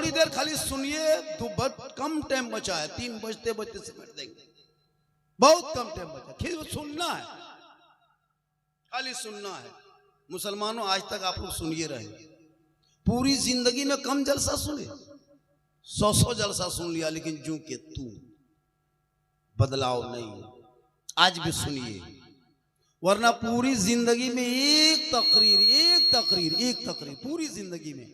थोड़ी देर खाली सुनिए, तो बहुत कम टाइम बचा है, 3 बजते बजते समेट देंगे, बहुत कम टाइम बचा, फिर सुनना है, खाली सुनना है। मुसलमानों आज तक आप लोग सुनिए रहे, पूरी जिंदगी में कम जलसा सुने, 100 जलसा सुन लिया, लेकिन जू के तू बदलाव नहीं। आज भी सुनिए, वरना पूरी जिंदगी में एक तकरीर पूरी जिंदगी में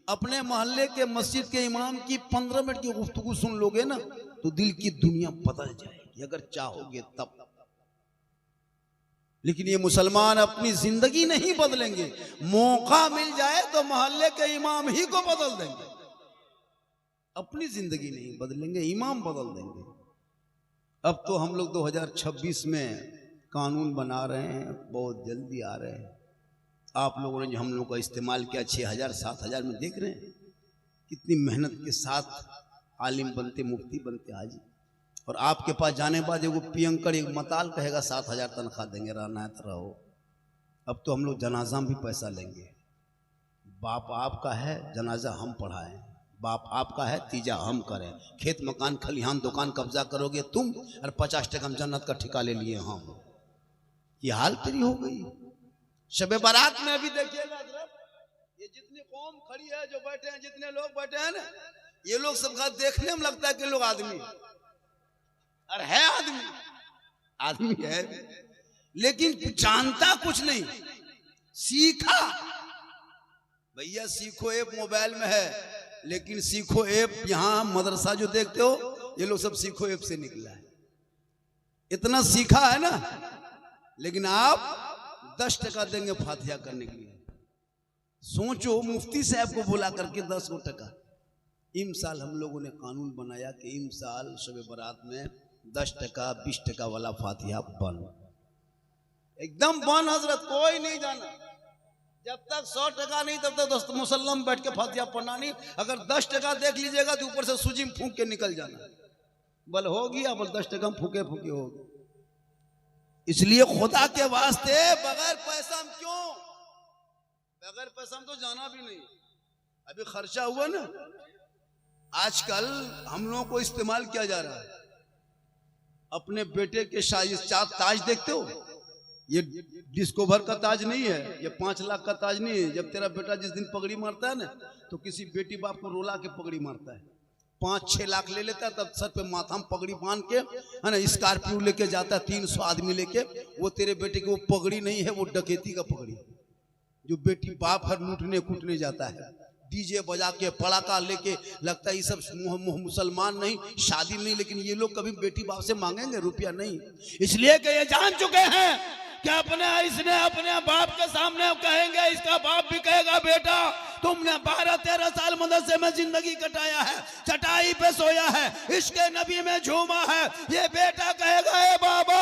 अपने मोहल्ले के मस्जिद के इमाम की 15 मिनट की गुफ्तगू सुन लोगे ना, तो दिल की दुनिया बदल जाएगी, अगर चाहोगे तब। लेकिन ये मुसलमान अपनी जिंदगी नहीं बदलेंगे, मौका मिल जाए तो मोहल्ले के इमाम ही को बदल देंगे, अपनी जिंदगी नहीं बदलेंगे, इमाम बदल देंगे। अब तो हम लोग 2026 में कानून बना रहे हैं, बहुत जल्दी आ रहे हैं। आप लोगों ने जो हम लोग का इस्तेमाल किया 6000 7000 में, देख रहे हैं कितनी मेहनत के साथ आलिम बनते, मुफ्ती बनते हाजी, और आपके पास जाने के बाद एगो पियंकर एक मताल कहेगा 7000 तनख्वाह देंगे, रहना है तो रहो। अब तो हम लोग जनाजा में भी पैसा लेंगे, बाप आपका है जनाजा हम पढ़ाएं, बाप आपका है तीजा हम करें, खेत मकान खलिहान दुकान कब्जा करोगे तुम, और 50 टका हम जन्नत का ठिका ले लिए हम। ये हाल तेरी हो गई। शबे बारात में अभी देखिएगा, ये जितनी कौम खड़ी है, जो बैठे हैं, जितने लोग बैठे हैं ना, ये लोग सबका देखने में लगता है कि लोग आदमी है, और है आदमी है, लेकिन जानता कुछ नहीं, सीखा। भैया सीखो ऐप मोबाइल में है, लेकिन सीखो ऐप यहाँ मदरसा जो देखते हो, ये लोग सब सीखो ऐप से निकला है। इतना सीखा है ना, लेकिन आप 10 टका देंगे फातिहा करने के लिए। सोचो, मुफ्ती साहब को बुला करके 10 टका। इम साल हम लोगों ने कानून बनाया कि इम साल शबे बारात में 10 टका 20 टका वाला फातिहा बंद, एकदम बंद हजरत, कोई नहीं जाना। जब तक 100 टका नहीं, तब तक दोस्त मुसल्लम बैठ के फातिहा पढ़ना नहीं। अगर 10 टका देख लीजिएगा तो ऊपर से सूजी में फूंक के निकल जाना, बल हो गया, बल 10 टका फूके फूके हो गए। इसलिए खुदा के वास्ते बगैर पैसा में क्यों, बगैर पैसा में तो जाना भी नहीं। अभी खर्चा हुआ ना, आजकल हम लोगों को इस्तेमाल किया जा रहा है। अपने बेटे के ताज देखते हो, ये डिस्कोवर का ताज नहीं है, ये 5 लाख का ताज नहीं है। जब तेरा बेटा जिस दिन पगड़ी मारता है ना, तो किसी बेटी बाप को रोला के पगड़ी मारता है, 5-6 लाख ले लेता है, तब सर पे माथा में पगड़ी बांध के, है ना, स्कॉर्पियो लेके जाता है 300 आदमी लेके। वो तेरे बेटे की वो पगड़ी नहीं है, वो डकैती का पगड़ी। जो बेटी बाप हर लूटने कूटने जाता है, डीजे बजा के पड़ाका लेके, लगता है ये सब मुसलमान नहीं, शादी नहीं, लेकिन ये लोग कभी बेटी बाप से मांगेंगे रुपया नहीं। इसलिए कि ये जान चुके हैं कि इसने अपने बाप के सामने कहेंगे, इसका बाप भी कहेगा बेटा तुमने 12-13 साल मदरसे में जिंदगी कटाया है, चटाई पे सोया है, इसके नबी में झूमा है। ये बेटा कहेगा ए बाबा,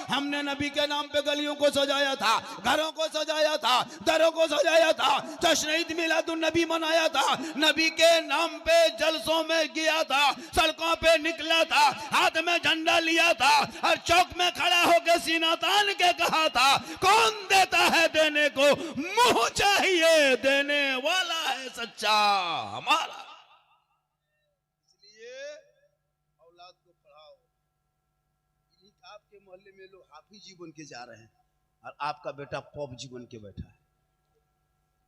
हमने नबी के नाम पे गलियों को सजाया था, घरों को सजाया था, दरों को सजाया था, जश्न ईद मिलादुन नबी मनाया था, नबी के नाम पे जलसों में गया था, सड़कों पे निकला था, हाथ में झंडा लिया था, और चौक में खड़ा होकर सीना तान के कहा था, कौन देता है देने को, मुंह चाहिए देने वाला है सच्चा हमारा। इसलिए औलाद को पढ़ाओ। आपके मोहल्ले में लोग हाफिज जीवन के जा रहे हैं, और आपका बेटा पॉप जीवन के बैठा है।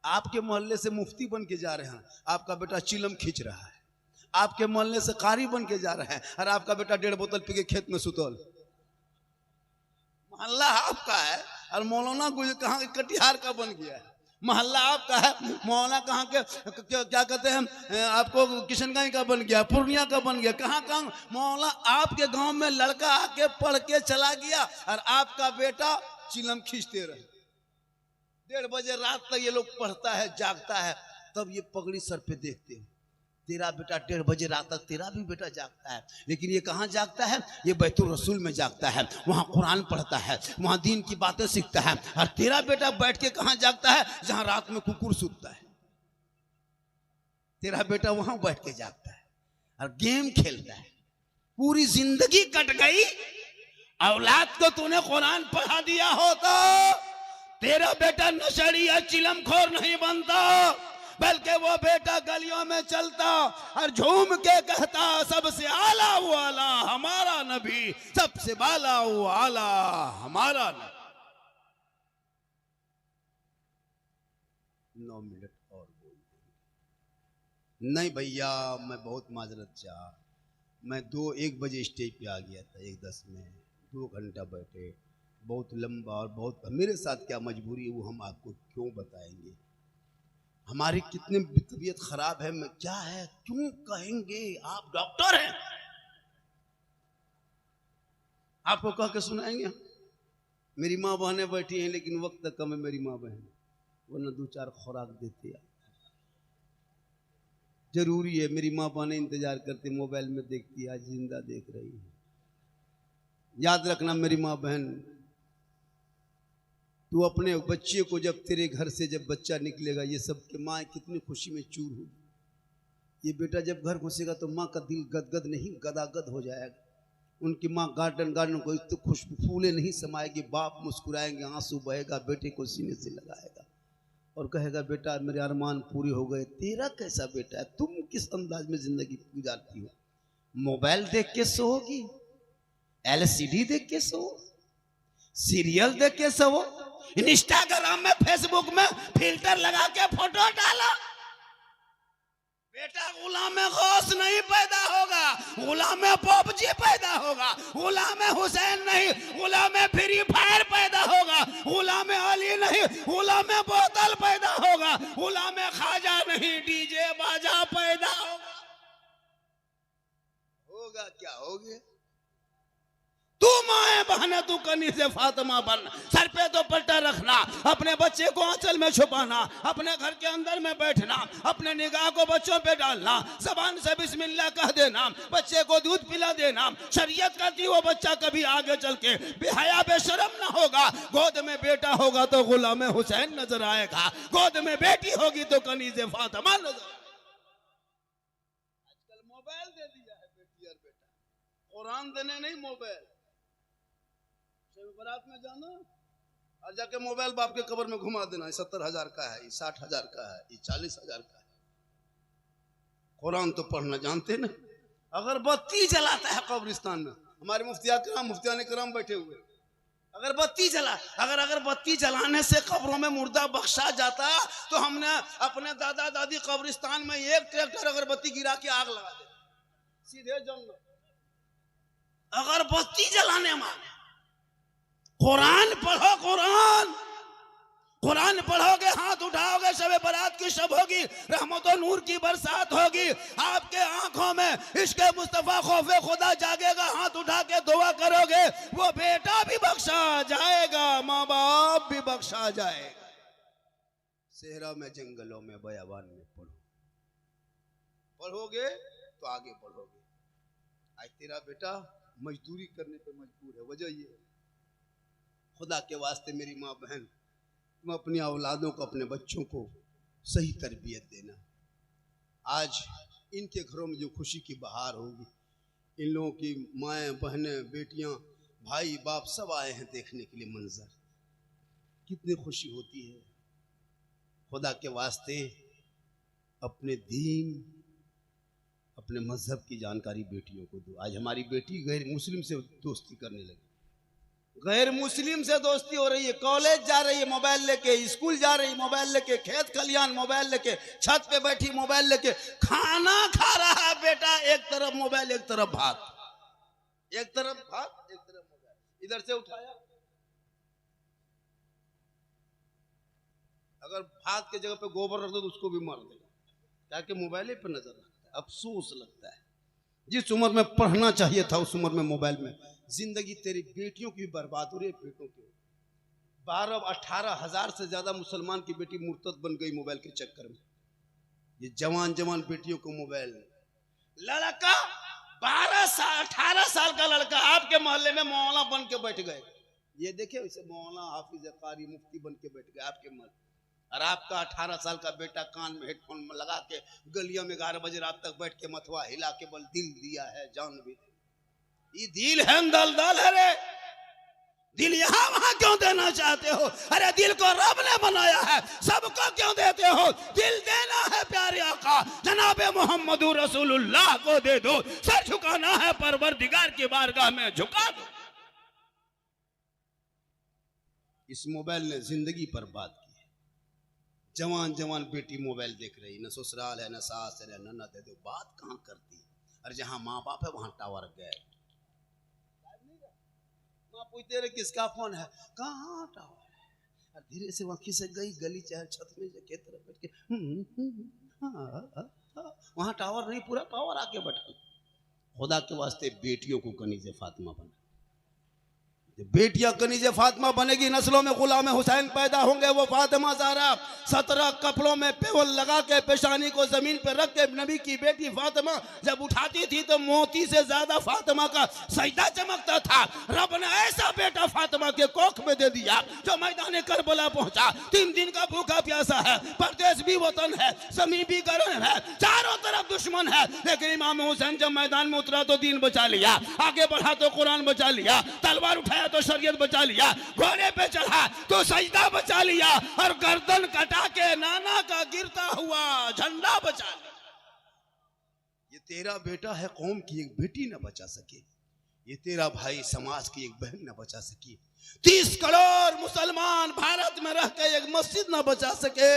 आपके मोहल्ले से मुफ्ती बन के जा रहे हैं, आपका बेटा चिलम खींच रहा है। आपके मोहल्ले से कारी बन के जा रहे हैं, और आपका बेटा 1.5 बोतल पी के खेत में सुतल। मोहल्ला आपका है, और मौलाना कहाँ कटिहार का बन गया है। मोहल्ला आपका है, मौलाना कहाँ के क्या कहते हैं, आपको किशनगंज का बन गया, पूर्णिया का बन गया, कहाँ मौलाना आपके गांव में लड़का आके पढ़ के चला गया, और आपका बेटा चिलम खींचते रहे। 1:30 बजे रात तक ये लोग पढ़ता है, जागता है, तब ये पगड़ी सर पे देखते हैं। तेरा बेटा 1:30 बजे रात तक, तेरा भी बेटा जागता है, लेकिन ये कहाँ जागता है, ये बैतुल रसूल में जागता है, वहाँ कुरान पढ़ता है, वहाँ दीन की बातें सीखता है। और तेरा बेटा बैठ के कहाँ जागता है, जहाँ रात में कुकुर सूतता है। तेरा बेटा वहाँ बैठ के जागता है और गेम खेलता है। पूरी जिंदगी कट गई, औलाद को तूने कुरान पढ़ा दिया होता, तेरा बेटा नशड़ी या चिलमखोर नहीं बनता। बल्कि वो बेटा गलियों में चलता और झूम के कहता, सबसे आला वो आला हमारा नबी, सबसे बाला वो आला हमारा नबी। 9 मिनट और बोल देंगे। नहीं भैया, मैं बहुत माजरत चाह, मैं 1 बजे स्टेज पे आ गया था, 1:10 में 2 घंटा बैठे, बहुत लंबा और बहुत, मेरे साथ क्या मजबूरी है वो हम आपको क्यों बताएंगे, हमारी कितनी तबीयत खराब है, मैं क्या है क्यों कहेंगे, आप डॉक्टर हैं, आपको कह के सुनाएंगे। मेरी माँ बहनें बैठी हैं लेकिन वक्त कम है, मेरी माँ बहन वरना 2-4 खुराक देते हैं, जरूरी है। मेरी माँ बहनें इंतजार करती, मोबाइल में देखती, आज जिंदा देख रही है। याद रखना मेरी माँ बहन, तू अपने बच्चे को, जब तेरे घर से जब बच्चा निकलेगा, ये सब के माँ कितनी खुशी में चूर होगी। ये बेटा जब घर घुसेगा तो माँ का दिल गदगद नहीं गदागद हो जाएगा। उनकी माँ गार्डन को तो खुशबू फूले नहीं समाएगी, बाप मुस्कुराएंगे, आंसू बहेगा, बेटे को सीने से लगाएगा और कहेगा, बेटा मेरे अरमान पूरे हो गए। तेरा कैसा बेटा है, तुम किस अंदाज में जिंदगी गुजारती हो? मोबाइल देख के सोओगी, LCD देख के सो, सीरियल देख के सो, इंस्टाग्राम में फेसबुक में फिल्टर लगा के फोटो डाला। बेटा गुलाम गौस नहीं पैदा होगा, गुलाम पबजी पैदा होगा, गुलाम हुसैन नहीं, गुलाम फ्री फायर पैदा होगा, गुलाम अली नहीं, गुलाम बोतल पैदा होगा, गुलाम खाजा नहीं, डीजे बाजा पैदा होगा। होगा क्या होगे? तू माए बहने, तू कनी से फातिमा बन, सर पे तो पट्टा रखना, अपने बच्चे को आंचल में छुपाना, अपने घर के अंदर में बैठना, अपने निगाह को बच्चों पे डालना, जबान से बिस्मिल्लाह कह देना, बच्चे को दूध पिला देना। शरीयत कहती वो बच्चा कभी आगे चल के बेहया बेशरम ना होगा। गोद में बेटा होगा तो गुलाम हुसैन नजर आएगा, गोद में बेटी होगी तो कनी से फातिमा नजर। आजकल मोबाइल दे दिया है बेटी और बेटा, कुरान देने नहीं, मोबाइल। बारात में जाना और जाके मोबाइल बाप के कब्र में घुमा देना, 70,000 का है, 60,000 का है, 40,000 का है। कुरान तो पढ़ना जानते नहीं। अगरबत्ती जलाता है कब्रिस्तान में, हमारे मुफ्तियान कराम बैठे हुए, अगरबत्ती जला, अगर अगरबत्ती जलाने से कब्रों में मुर्दा बख्शा जाता तो हमने अपने दादा दादी कब्रिस्तान में 1 ट्रैक्टर अगरबत्ती गिरा के आग लगा दे, सीधे जंगल। अगरबत्ती जलाने में कुरान पढ़ो, कुरान पढ़ोगे, हाथ उठाओगे, शब बारात की शब होगी, रहमत और नूर की बरसात होगी, आपके आंखों में इश्क़ मुस्तफा खौफे खुदा जागेगा, हाथ उठा के दुआ करोगे, वो बेटा भी बख्शा जाएगा, माँ बाप भी बख्शा जाएगा। सेहरा में, जंगलों में, बयाबान में पढ़ोगे तो आगे बढ़ोगे। आज तेरा बेटा मजदूरी करने पे मजबूर है, वजह ये है। खुदा के वास्ते मेरी माँ बहन, तुम अपनी औलादों को, अपने बच्चों को सही तरबियत देना। आज इनके घरों में जो खुशी की बहार होगी, इन लोगों की माएँ बहनें बेटियाँ भाई बाप सब आए हैं देखने के लिए, मंजर कितनी खुशी होती है। खुदा के वास्ते अपने दीन, अपने मजहब की जानकारी बेटियों को दो। आज हमारी बेटी गैर मुस्लिम से दोस्ती करने लगी, गैर मुस्लिम से दोस्ती हो रही है, कॉलेज जा रही है मोबाइल लेके, स्कूल जा रही है मोबाइल लेके, खेत खलियान मोबाइल लेके, छत पे बैठी मोबाइल लेके, खाना खा रहा है बेटा, एक तरफ मोबाइल एक तरफ भात, एक तरफ भात एक तरफ मोबाइल, इधर से उठाया, अगर भात के जगह पे गोबर रख दो तो उसको भी मार देगा, ताकि मोबाइल पे नजर रखता है। अफसोस लगता है, जिस उम्र में पढ़ना चाहिए था उस उम्र में मोबाइल में। जिंदगी तेरी बेटियों की बर्बाद हो रही है, बेटों की। 12-18 हजार से ज्यादा मुसलमान की बेटी मुर्तद बन गई मोबाइल के चक्कर में। ये जवान जवान बेटियों को मोबाइल, लड़का 18 साल का लड़का आपके मोहल्ले में मौलाना बन के बैठ गए, ये देखिए वैसे मौलाना हाफिज कारी मुफ्ती बन के बैठ गए आपके मोहल्ले, और आपका 18 साल का बेटा कान में हेडफोन में लगा के गलियों में 11 बजे रात तक बैठ के मथवा हिला के बल दिल दिया है, जान भी ये दिल है दलदल है रे, दिल यहां वहां क्यों देना चाहते हो? अरे दिल को रब ने बनाया है, सबको क्यों देते हो? दिल देना है प्यारे आका जनाबे मोहम्मद रसूलुल्लाह को दे दो। सर झुकाना है परवरदिगार की बारगाह में, झुका दो। इस मोबाइल ने जिंदगी बर्बाद की है। जवान जवान बेटी मोबाइल देख रही, न ससुराल है, न सास है, न ननद है, तो बात कहां करती है? और जहां माँ बाप है वहां टावर गए। माँ पूछते रहे किसका फोन है, कहाँ टावर है? और धीरे से वहां से गई गली चाहे छत में के तरफ बैठ के वहां टावर नहीं, पूरा टावर आके बैठा। खुदा के वास्ते बेटियों को कनीज़े फातिमा बना। बेटियां कनीज़े फातिमा बनेगी, नस्लों में गुलाम हुसैन पैदा होंगे। वो फातिमा ज़हरा 17 कपड़ों में पेवल लगा के पेशानी को जमीन पे रख के नबी की बेटी फातिमा जब उठाती थी तो मोती से ज्यादा फातिमा का सजदा चमकता था। रब ने ऐसा बेटा फातिमा के कोख में दे दिया जो मैदान करबला पहुंचा। 3 दिन का भूखा प्यासा है, परदेश भी वतन है, जमीन भी गर्म है, चारों तरफ दुश्मन है, लेकिन इमाम हुसैन जब मैदान में उतरा तो दीन बचा लिया, आगे बढ़ा तो कुरान बचा लिया, तलवार उठाया तो शरीयत बचा लिया, घोड़े पे चढ़ा तो सजदा बचा लिया, और गर्दन कटा के नाना का गिरता हुआ झंडा बचा लिया। ये तेरा बेटा है, कौम की एक बेटी न बचा सके। ये तेरा भाई, समाज की एक बहन न बचा सकी। 30 करोड़ मुसलमान भारत में रह के एक मस्जिद न बचा सके।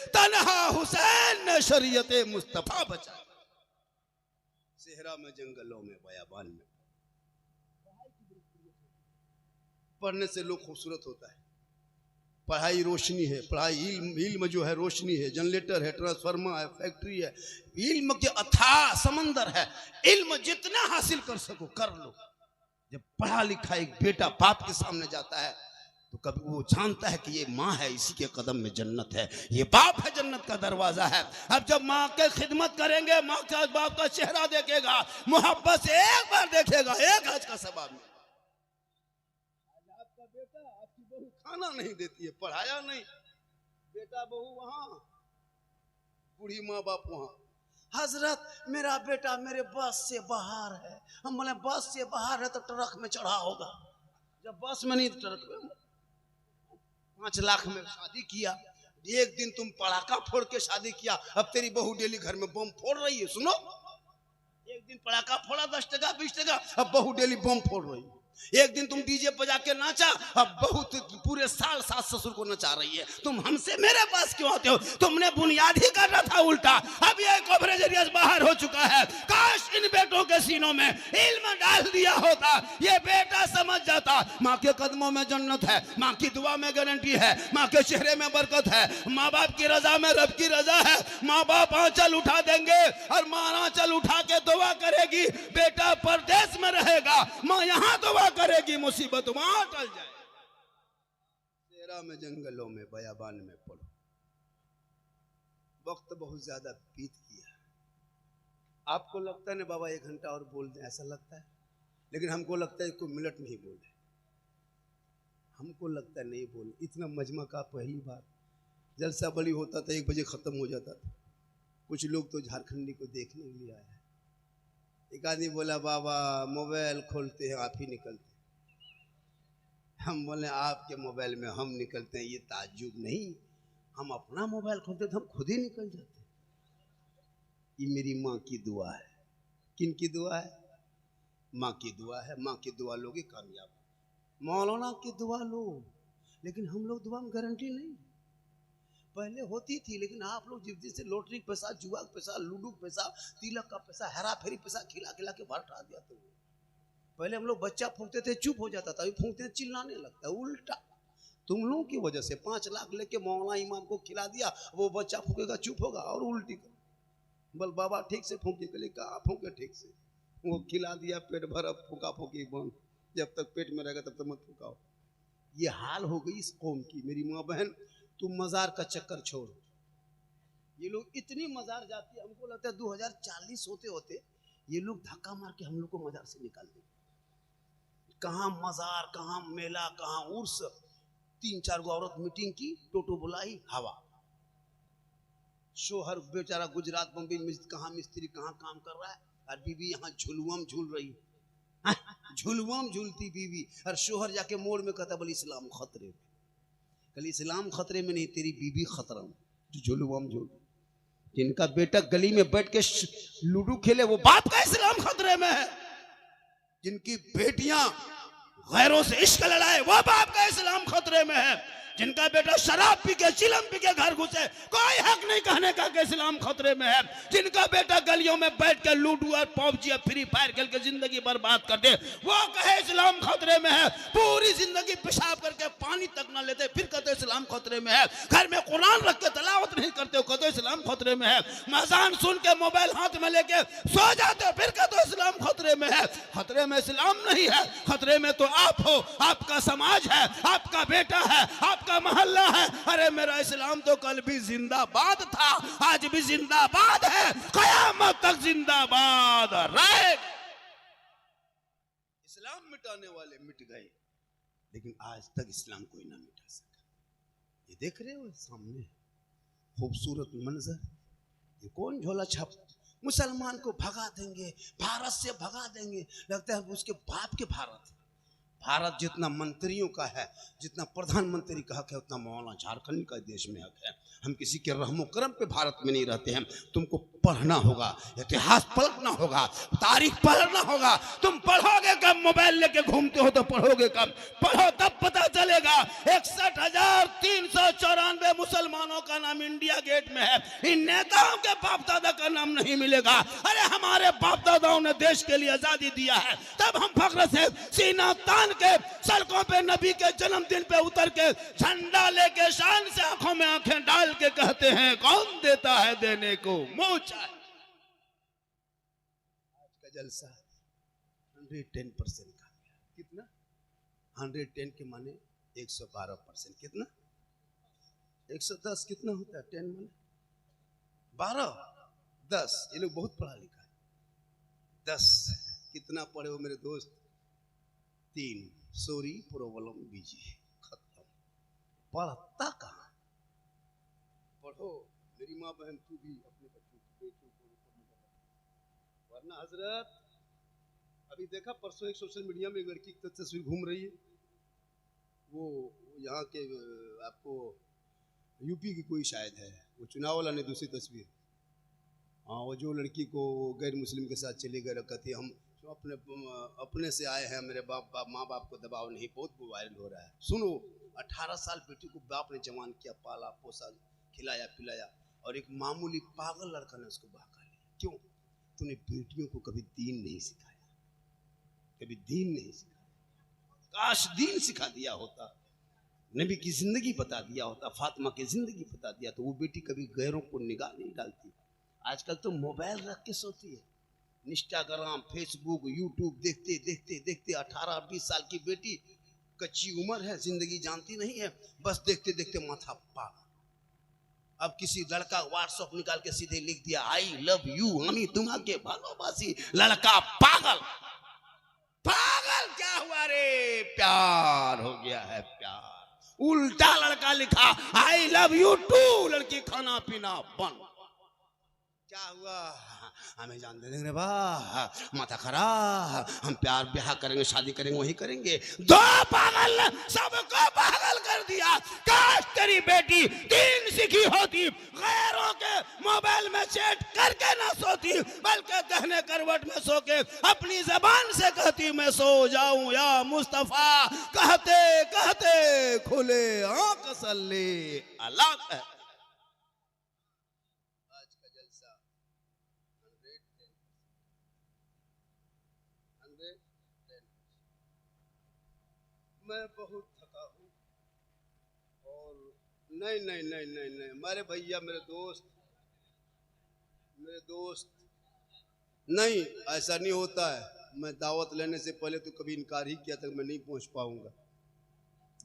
तन्हा हुसैन ने शरीयत मुस्तफा बचा। सेहरा में, जंगलों में, बयाबान में पढ़ने से लोग खूबसूरत होता है। पढ़ाई रोशनी है, पढ़ाई इल्म जो है रोशनी है, जनरेटर है, ट्रांसफार्मर है, फैक्ट्री है, इल्म के अथाह समंदर है। इल्म जितना हासिल कर सको कर लो। जब पढ़ा लिखा एक बेटा बाप के सामने जाता है तो कभी वो जानता है कि ये माँ है, इसी के कदम में जन्नत है, ये बाप है, जन्नत का दरवाजा है। अब जब माँ के खिदमत करेंगे, माँ का बाप का चेहरा देखेगा, मोहब्बत से एक बार देखेगा, एक हज का सवाब मिलेगा। आपका बेटा, आपकी बहू खाना नहीं देती है, पढ़ाया नहीं, बेटा बहू वहां, बूढ़ी माँ बाप वहां। हजरत मेरा बेटा मेरे बस से बाहर है। हम बोले बस से बाहर है तो ट्रक में चढ़ा होगा। जब बस में नहीं तो ट्रक में। 5 लाख में शादी किया, एक दिन तुम पटाखा फोड़ के शादी किया, अब तेरी बहू डेली घर में बम फोड़ रही है। सुनो, एक दिन पटाखा फोड़ा 10 टका 20 टका, अब बहू डेली बम फोड़ रही है। एक दिन तुम डीजे बजा के नाचा, अब बहुत पूरे साल सास ससुर को नचा रही है। तुम हमसे मेरे पास क्यों आते हो? तुमने बुनियाद ही करना था उल्टा। अब ये कवरेज एरिया बाहर हो चुका है। काश इन बेटों के सीनों में इल्म डाल दिया होता, ये बेटा समझ जाता माँ के कदमों में जन्नत है, माँ की दुआ में गारंटी है, माँ के चेहरे में बरकत है, माँ बाप की रजा में रब की रजा है। माँ बाप आंचल उठा देंगे और माँ आंचल उठा के दुआ करेगी, बेटा परदेश में रहेगा, माँ यहाँ दुआ करेगी, मुसीबत वहां टल जाए। सेहरा में, जंगलों में, बयाबान में पढ़ो। वक्त बहुत ज्यादा बीत गया। आपको लगता है ना बाबा 1 घंटा और बोल दें, ऐसा लगता है, लेकिन हमको लगता है कोई मिनट नहीं बोले। हमको लगता है नहीं बोले। इतना मजमा का पहली बार जलसा बड़ी होता था 1 बजे खत्म हो जाता था। कुछ लोग तो झारखंडी को देखने के लिए आए हैं। एक आदमी बोला बाबा मोबाइल खोलते हैं आप ही निकलते। हम बोले आपके मोबाइल में हम निकलते हैं ये ताज्जुब नहीं, हम अपना मोबाइल खोलते तो हम खुद ही निकल जाते। ये मेरी माँ की दुआ है। किन की दुआ है? माँ की दुआ है। माँ की दुआ लोगे कामयाब। मौलाना की दुआ लो, लेकिन हम लोग दुआ में गारंटी नहीं। पहले होती थी, लेकिन आप लोग जिस दिन से लॉटरी पैसा, जुआ पैसा, लूडो पैसा, तिलक का पैसा, हेरा फेरी पैसा खिला खिला के भरटा दिया। तो पहले हम लोग बच्चा फूंकते थे चुप हो जाता था, अभी फूंकते चिल्लाने लगता है। उल्टा तुम लोगों की वजह से 5 लाख लेके मौलाना इमाम को खिला दिया, वो बच्चा फूकेगा चुप होगा और उल्टी कर। बोल बाबा ठीक से फूके, के लिए कहा फूके ठीक से, वो खिला दिया, पेट भरा, फूका फूकी बंद। जब तक पेट में रहेगा तब तक मत फूकाओ। ये हाल हो गई इस कौम की। मेरी माँ बहन तुम मजार का चक्कर छोड़ो। ये लोग इतनी मजार जाती है, हमको लगता है 2040 होते होते ये लोग धक्का मार के हम लोग को मजार से निकाल देंगे। कहाँ मजार, कहाँ मेला, कहाँ उर्स। 3-4 गो औरत मीटिंग की, टोटो बुलाई, हवा। शोहर बेचारा गुजरात बम्बई में कहाँ मिस्त्री कहाँ काम कर रहा है, और बीबी यहाँ झुलुआ में झूल रही है। झुलवाम झूलती बीवी और शोहर जाके मोड़ में कहता बोले इस्लाम खतरे में। कल इस्लाम खतरे में नहीं, तेरी बीवी खतरा में, जो झुलवाम झूल। जिनका बेटा गली में बैठ के लूडो खेले वो बाप का इस्लाम खतरे में है। जिनकी बेटियां गैरों से इश्क लड़ाए वो बाप का इस्लाम खतरे में है। जिनका बेटा शराब पी के चिलम पी के घर घुसे कोई हक नहीं कहने का कि इस्लाम खतरे में है। जिनका बेटा गलियों में बैठ के लूडो और पबजी और फ्री फायर खेल के जिंदगी बर्बाद कर दे वो कहे इस्लाम खतरे में है। पूरी जिंदगी पेशाब करके पानी तक ना लेते फिर कहते इस्लाम खतरे में है। घर में कुरान रख के तलावत नहीं करते हो कहते इस्लाम खतरे में है। मजान सुन के मोबाइल हाथ में लेके सो जाते हो फिर कहते इस्लाम खतरे में है। खतरे में इस्लाम नहीं है, खतरे में तो आप हो, आपका समाज है, आपका बेटा है, आपका मोहल्ला है। अरे मेरा इस्लाम तो कल भी जिंदाबाद था, आज भी जिंदाबाद है, कयामत तक जिंदाबाद रहे। इस्लाम मिटाने वाले मिट गए लेकिन आज तक इस्लाम कोई ना मिटा सका। ये देख रहे हो सामने खूबसूरत मंजर, ये कौन झोला छाप मुसलमान को भगा देंगे, भारत से भगा देंगे। लगता है उसके बाप के भारत। भारत जितना मंत्रियों का है, जितना प्रधानमंत्री का हक है उतना मौलाना झारखंड का देश में हक है। हम किसी के रहमो करम पे भारत में नहीं रहते हैं। तुमको पढ़ना होगा, इतिहास पलटना होगा, तारीख पढ़ना होगा। तुम पढ़ोगे कब? मोबाइल लेके घूमते हो तो पढ़ोगे कब? पढ़ो तब पता चलेगा। 61,394 मुसलमानों का नाम इंडिया गेट में है। इन नेताओं के बाप दादा का नाम नहीं मिलेगा। अरे हमारे बाप दादाओं ने देश के लिए आजादी दिया है, तब हम फख्र से सीना तान के सड़कों पे नबी के जन्मदिन पे उतर के झंडा लेके शान से आंखों में आंखें डाल के कहते हैं कौन देता है देने को मुंह चाहे। आज का जलसा 110% का कितना? 110 के माने 112%। कितना? 110 कितना होता है? 10 माने 12 10। ये लोग बहुत पढ़ा लिखा है। 10 कितना पढ़े हो मेरे दोस्त? 3 सॉरी प्रॉब्लम बीजी खत्म। पढ़ता कहाँ? पढ़ो मेरी माँ बहन, तू भी अपने बच्चों को वरना हजरत। अभी देखा परसों एक सोशल मीडिया में एक लड़की की तस्वीर घूम रही है। वो यहाँ के आपको यूपी की कोई शायद है, वो चुनाव वाला ने दूसरी तस्वीर। हाँ, वो जो लड़की को गैर मुस्लिम के साथ चले गए, कहती हम अपने से आए हैं, मेरे माँ बाप को दबाव नहीं। बहुत वायरल हो रहा है। सुनो, 18 साल बेटी को बाप ने जवान किया, पाला पोसा, खिलाया पिलाया, और एक मामूली पागल लड़का ने उसको बहका लिया। क्यों? तूने बेटियों को कभी दीन नहीं सिखाया, कभी दीन नहीं सिखाया। काश दीन सिखा दिया होता, नबी की जिंदगी बता दिया होता, फातिमा की जिंदगी बता दिया तो वो बेटी कभी गैरों को निगाह नहीं डालती। आजकल तो मोबाइल रख के सोती है, इंस्टाग्राम फेसबुक यूट्यूब देखते देखते देखते। 18-20 साल की बेटी, कच्ची उम्र है, जिंदगी जानती नहीं है, बस देखते देखते माथा पागल। अब किसी लड़का व्हाट्सएप निकाल के सीधे लिख दिया आई लव यू, हमी तुम्हारे भालोबासी। लड़का पागल। पागल क्या हुआ रे? प्यार हो गया है, प्यार। उल्टा लड़का लिखा आई लव यू टू, लड़की खाना पीना बंद। क्या हुआ? हमें जान दे देंगे वाह, माथा खराब, हम प्यार ब्याह करेंगे, शादी करेंगे, वही करेंगे। दो पागल ने सबको पागल कर दिया। काश तेरी बेटी दीन सीखी होती, गैरों के मोबाइल में चैट करके ना सोती, बल्कि दहने करवट में सो के अपनी जबान से कहती मैं सो जाऊं या मुस्तफा, कहते कहते खुले आंख सल्ले अल्लाह। मैं बहुत थका हूँ और नहीं नहीं नहीं नहीं नहीं मेरे भैया, मेरे दोस्त नहीं, ऐसा नहीं होता है। मैं दावत लेने से पहले तो कभी इनकार ही किया था मैं नहीं पहुँच पाऊँगा,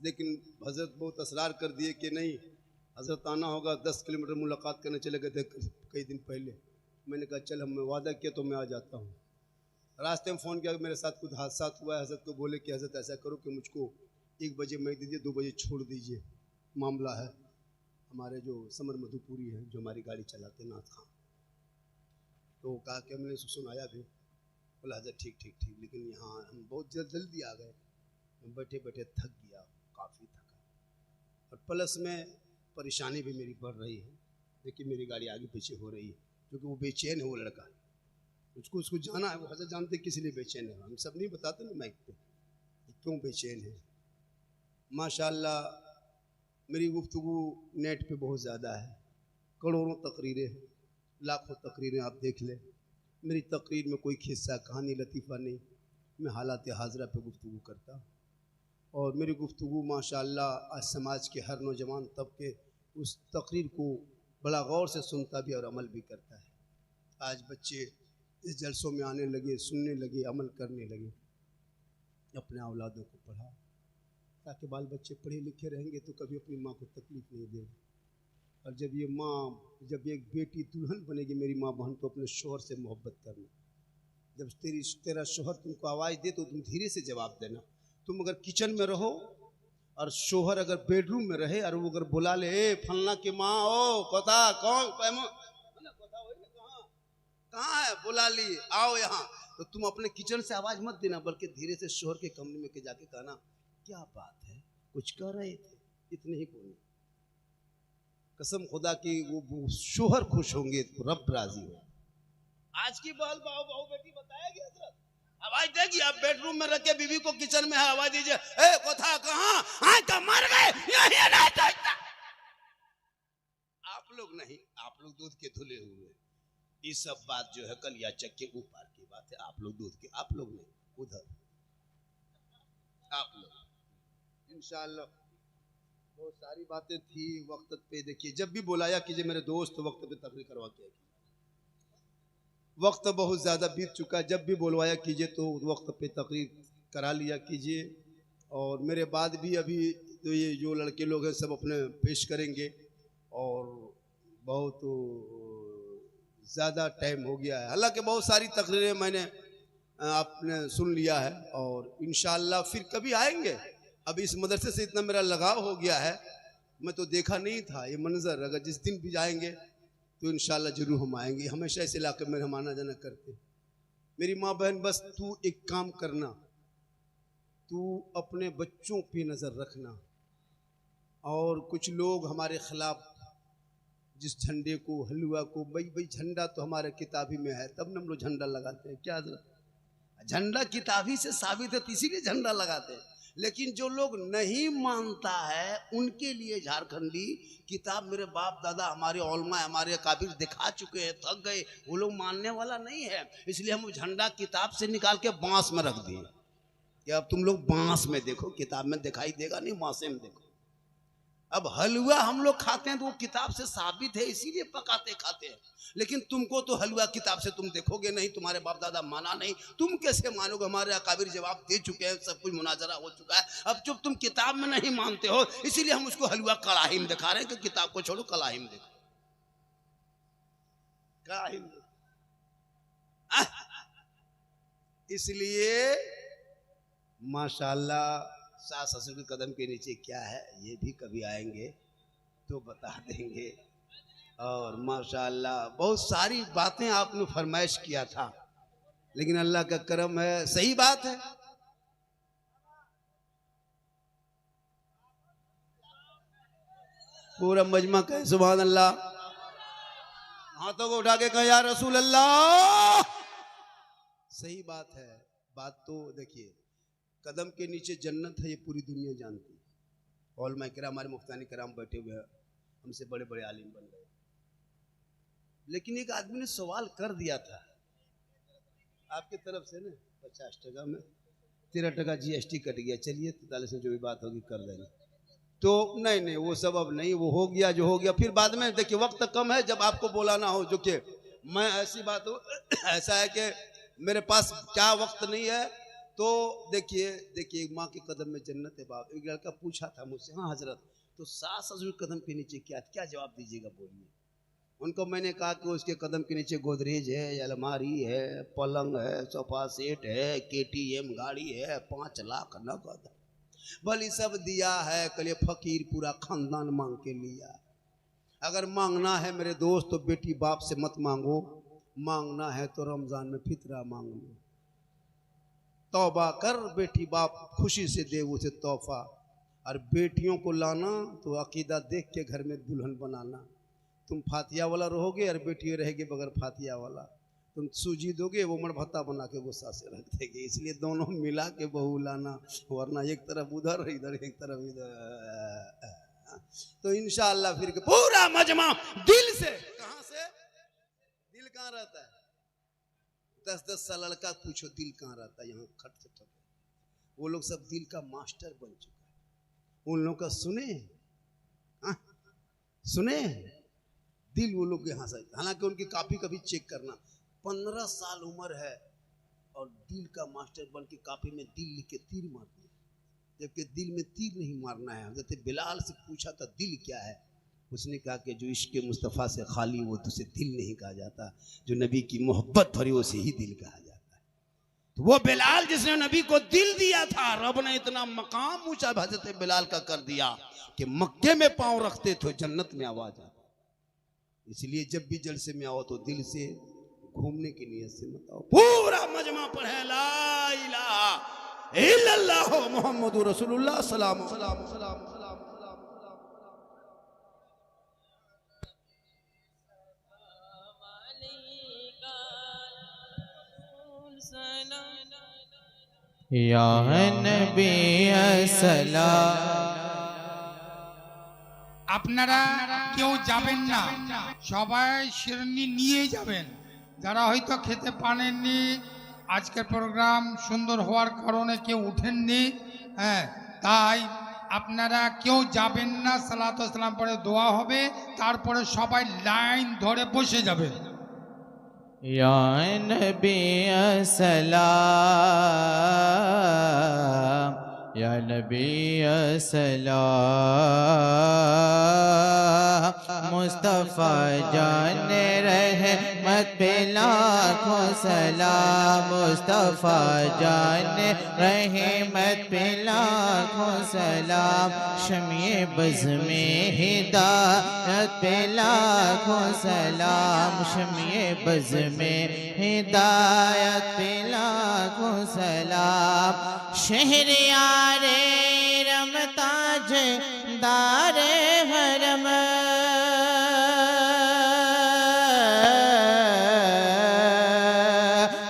लेकिन हजरत बहुत असरार कर दिए कि नहीं हजरत आना होगा। 10 किलोमीटर मुलाकात करने चले गए थे कई दिन पहले। मैंने कहा चल, हमने वादा किया तो मैं आ जाता हूँ। रास्ते में फ़ोन किया, मेरे साथ कुछ हादसा हुआ है। हजरत को बोले कि हजरत ऐसा करो कि मुझको 1 बजे मैं दीजिए, 2 बजे छोड़ दीजिए, मामला है। हमारे जो समर मधुपुरी हैं, जो हमारी गाड़ी चलाते नाथ खान, तो कहा कि हमने सुनाया भी, बोला हजरत ठीक ठीक ठीक, लेकिन यहाँ हम बहुत जल्दी आ गए, बैठे बैठे थक गया, काफ़ी थका, और प्लस में परेशानी भी मेरी बढ़ रही है। देखिए मेरी गाड़ी आगे पीछे हो रही है, क्योंकि वो बेचैन है, वो लड़का उसको जाना है। वो हजरत जानते किस लिए बेचैन है, हम सब नहीं बताते ना माइक पे क्यों बेचैन है। माशाल्लाह मेरी गुफ्तगू नेट पे बहुत ज़्यादा है, करोड़ों तकरीरें हैं, लाखों तकरीरें आप देख लें। मेरी तकरीर में कोई खिस्सा कहानी लतीफ़ा नहीं, मैं हालात हाजरा पे गुफ्तगू करता हूँ। और मेरी गुफ्तगू माशाल्लाह आज समाज के हर नौजवान तबके उस तकरीर को बड़ा गौर से सुनता भी और अमल भी करता है। आज बच्चे इस जलसों में आने लगे, सुनने लगे, अमल करने लगे। अपने औलादों को पढ़ा, ताकि बाल बच्चे पढ़े लिखे रहेंगे तो कभी अपनी माँ को तकलीफ़ नहीं देंगे। और जब एक बेटी दुल्हन बनेगी मेरी माँ बहन, तो अपने शोहर से मोहब्बत करना। जब तेरा शोहर तुमको आवाज़ दे तो तुम धीरे से जवाब देना। तुम अगर किचन में रहो और शोहर अगर बेडरूम में रहे और वो अगर बुला ले, ए फलना की माँ ओ कोता कौन कहाँ है, बुला ली आओ यहाँ, तो तुम अपने किचन से आवाज़ मत देना, बल्कि धीरे से शोहर के कमरे में के जाके कहना क्या बात है, कुछ कर रहे थे, इतने ही बोलना। कसम खुदा की वो शोहर खुश होंगे तो रब राजी हो। आज की बहल बहू बेटी बताएगी हजरत, आवाज देगी, आप बेडरूम में रख के बीवी को किचन में है आवाज दीजिए, ए कोथा कहाँ, हाँ तो मर गए यही ना तो। आप लोग नहीं, आप लोग दूध के धुले हुए, ये सब बात जो है कलिया चक के ऊपर की बात है। आप लोग दूध के, आप लोग नहीं, उधर आप लोग। इंशाअल्लाह बहुत सारी बातें थी वक्त पे। देखिए जब भी बुलाया कीजिए मेरे दोस्त, वक्त पे तकरीर करवा के, वक्त बहुत ज़्यादा बीत चुका है, जब भी बुलवाया कीजिए तो वक्त पे तकरीर करा लिया कीजिए। और मेरे बाद भी अभी तो ये जो लड़के लोग हैं सब अपने पेश करेंगे, और बहुत ज़्यादा टाइम हो गया है। हालांकि बहुत सारी तकरीरें मैंने आपने सुन लिया है, और इंशाअल्लाह फिर कभी आएंगे। अब इस मदरसे से इतना मेरा लगाव हो गया है, मैं तो देखा नहीं था ये मंजर, अगर जिस दिन भी जाएंगे तो इंशाअल्लाह जरूर हम आएंगे। हमेशा इस इलाके में हम आना जाना करते। मेरी माँ बहन बस तू एक काम करना, तू अपने बच्चों पे नज़र रखना। और कुछ लोग हमारे खिलाफ जिस झंडे को, हलवा को, भाई झंडा तो हमारे किताबी में है तब न हम लोग झंडा लगाते हैं, क्या झंडा किताबी से साबित है तो इसीलिए झंडा लगाते हैं। लेकिन जो लोग नहीं मानता है उनके लिए झारखंडी किताब मेरे बाप दादा हमारे औलमा हमारे अकाबिर दिखा चुके हैं, थक गए, वो लोग मानने वाला नहीं है। इसलिए हम झंडा किताब से निकाल के बांस में रख दिए कि अब तुम लोग बांस में देखो, किताब में दिखाई देगा नहीं, बांसे में देखो। अब हलवा हम लोग खाते हैं तो वो किताब से साबित है, इसीलिए पकाते खाते हैं। लेकिन तुमको तो हलवा किताब से तुम देखोगे नहीं, तुम्हारे बाप दादा माना नहीं, तुम कैसे मानोगे? हमारे अकाबिर जवाब दे चुके हैं, सब कुछ मुनाजरा हो चुका है। अब जब तुम किताब में नहीं मानते हो इसीलिए हम उसको हलवा कड़ाही में दिखा रहे हैं कि किताब को छोड़ो कड़ाही में देखो, कड़ाही में। इसलिए माशाल्लाह सास ससुर के कदम के नीचे क्या है ये भी कभी आएंगे तो बता देंगे। और माशाल्लाह बहुत सारी बातें आपने फरमाइश किया था, लेकिन अल्लाह का करम है, सही बात है। पूरा मजमा कहे सुभान अल्लाह, हाथों को उठा के कहे या रसूल अल्लाह। सही बात है। बात तो देखिए कदम के नीचे जन्नत है, ये पूरी दुनिया जानती है। औलमा किराम हमारे मुफ्तानी कराम बैठे हुए हैं, हमसे बड़े बड़े आलिम बन गए। लेकिन एक आदमी ने सवाल कर दिया था आपकी तरफ से ना, 50 टका में 13 टका GST कट गया, चलिए 43 में जो भी बात होगी कर देंगे। तो नहीं वो सब अब नहीं, वो हो गया जो हो गया। फिर बाद में देखिए वक्त कम है, जब आपको बोलाना हो, जो कि मैं ऐसी बात हो ऐसा है कि मेरे पास क्या वक्त नहीं है। तो देखिए माँ के कदम में जन्नत है। बाप एक लड़का पूछा था मुझसे, हाँ हजरत तो सास ससुर कदम के नीचे क्या जवाब दीजिएगा बोलिए। उनको मैंने कहा कि उसके कदम के नीचे गोदरेज है, अलमारी है, पलंग है, सोफा सेट है, KTM गाड़ी है, 5 लाख नगद, भली सब दिया है। कल फकीर पूरा खानदान मांग के लिया। अगर मांगना है मेरे दोस्त तो बेटी बाप से मत मांगो, मांगना है तो रमजान में फितरा मांग लो। तौबा कर बेटी बाप खुशी से दे उसे तोहफा, और बेटियों को लाना तो अकीदा देख के घर में दुल्हन बनाना। तुम फातिया वाला रहोगे और बेटी रहेगी बगैर फातिया वाला, तुम सूजी दोगे वो मरभत्ता बना के गुस्सा से रख देगी। इसलिए दोनों मिला के बहू लाना, वरना एक तरफ उधर इधर एक तरफ इधर। तो इंशाअल्लाह फिर पूरा मजमा दिल से, कहां से? दिल कहां रहता है? 10-10 साल लड़का पूछो दिल कहां रहता है, यहाँ खट से ठक। वो लोग सब दिल का मास्टर बन चुका है। उन लोगों का सुने दिल वो लोग यहाँ से, हालांकि उनकी कापी कभी चेक करना। 15 साल उम्र है और दिल का मास्टर बन के कापी में दिल लिख के तीर मार दिया, जबकि दिल में तीर नहीं मारना है। जैसे बिलाल से पूछा था दिल क्या है, उसने कहा कि जो इश्क मुस्तफ़ा से खाली वो तो उसे दिल नहीं कहा जाता, जो नबी की मोहब्बत भरी उसे ही दिल कहा जाता है। तो वो बिलाल जिसने नबी को दिल दिया था, रब ने इतना मकाम ऊंचा हज़रत बिलाल का कर दिया कि मक्के में पांव रखते थे जन्नत में आवाज आता। इसलिए जब भी जलसे में आओ तो दिल से घूमने की नीयत से मत आओ। पूरा मजमा पढ़े ला इलाहा इल्लल्लाह मुहम्मदुर रसूलुल्लाह सलाम सलाम सलाम सलाम या नबी अस्सलाम। আপনারা কেউ যাবেন না, সবাই শিরনি নিয়ে যাবেন। যারা হয়তো খেতে পারেননি, আজকের প্রোগ্রাম সুন্দর হওয়ার কারণে কেউ উঠেননি, হ্যাঁ, তাই আপনারা কেউ যাবেন না। সালাত ও সালাম পরে দোয়া হবে, তারপরে সবাই লাইন ধরে বসে যাবেন। या नबी अस्सलाम, या नबी अस्सलाम। मुस्तफ़ा जान रहमत पे लाखों सलाम, मुस्तफ़ा जान रहमत पे लाखों सलाम। शम्ए बज़ में हिदायत पे लाखों सलाम, शम्ए बज़ में हिदायत पे लाखों सलाम। शहरियारे रमताज दारे हरम,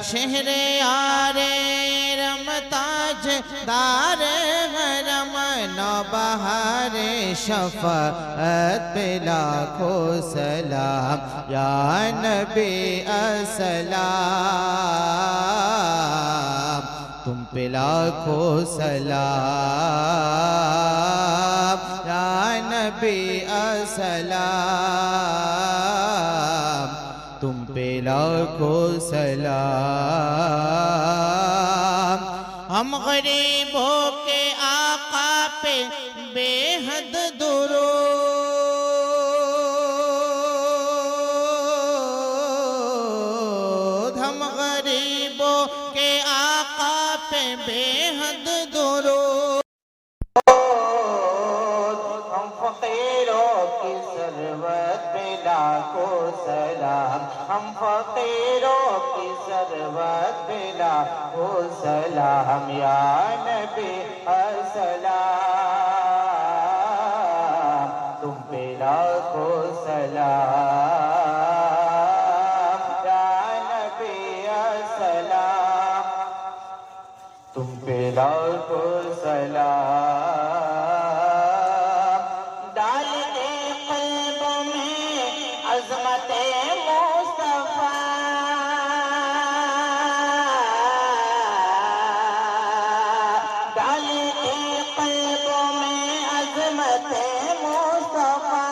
शहरियारे रमताज दारे हरम। नौबहारे शफ़ाअत पे लाखों सलाम, या नबी अस्सलाम। तुम पे लाखों सलाम, या नबी अस्सलाम। तुम पे लाखों सलाम। हम गरीबों के आका पे बेहद दुरूद, हम गरीबों के आका पे बेहद दुरूद। हम फकीरों की सरवत पे लाखों सलाम, हम फकीरों की सरवत पे लाखों सलाम। या नबी अस्सलाम, तुम पे लाखों सलाम। या नबी अस्सलाम, तुम पे लाखों सलाम। डाल दे क़ल्ब में अज़मत मुस्तफ़ा, डाल दे क़ल्ब में अज़मत मुस्तफ़ा।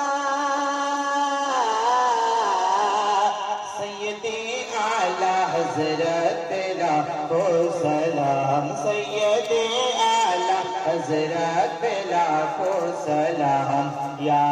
सैयदे आला हज़रत लाखों सलाम, सैयदे आला हज़रत लाखों सलाम। या